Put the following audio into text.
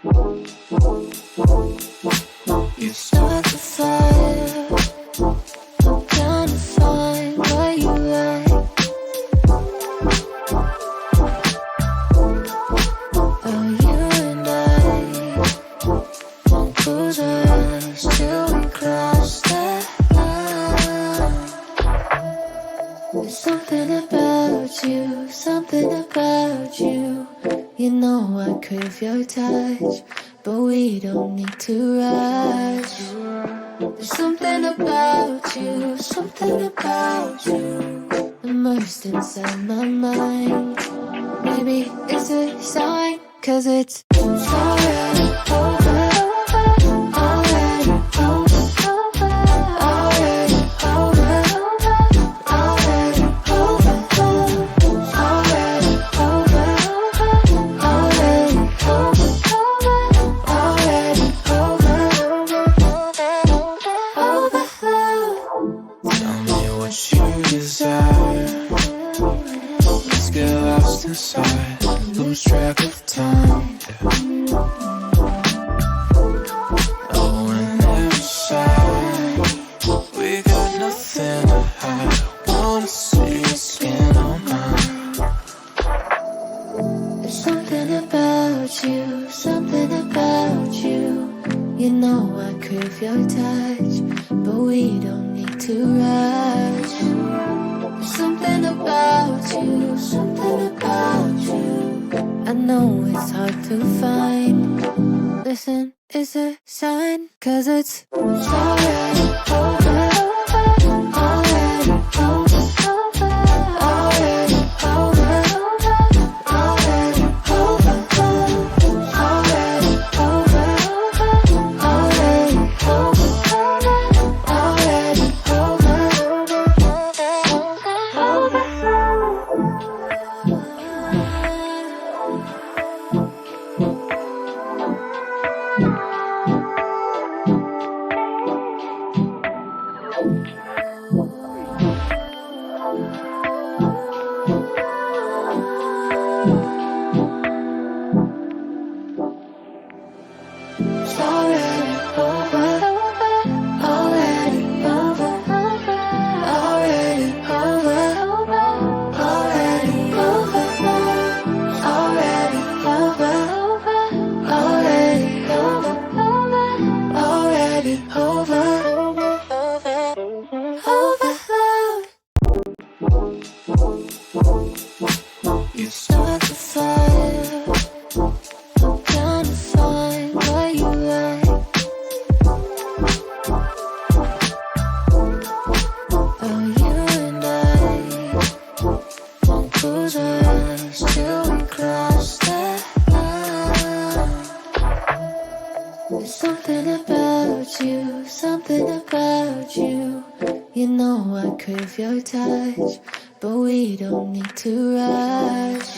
You start the fire, I'm trying to find what you like. Oh, you and I won't close our eyes till we cross that line. There's something about you, something about you. You know I crave your touch, but we don't need to rush. There's something about you, something about you, immersed inside my mind. Maybe it's a sign, 'cause it's already over. Already over. Already over. Already over. Already over. Already over. Already over. Overflow. Tell me what you desire. Let's get lost inside, lose track of time. Oh, and every side, we got nothing to hide. Wanna see your skin on mine. There's something about you, something about you. You know I crave your touch, but we don't need to rush. There's something about you, something about you. I know it's hard to find. Listen, it's a sign, 'cause it's already over. Already over. Already over. Already over. Already over. Already over. Already over. It's already over. Already over. Already over. Already over. Already over. Already over. Already over. Overload. You start the fire, I'm trying to find what you like. Oh, you and I won't close our eyes till we cross that line. There's something about you, something about you. You know I crave your touch, but we don't need to rush.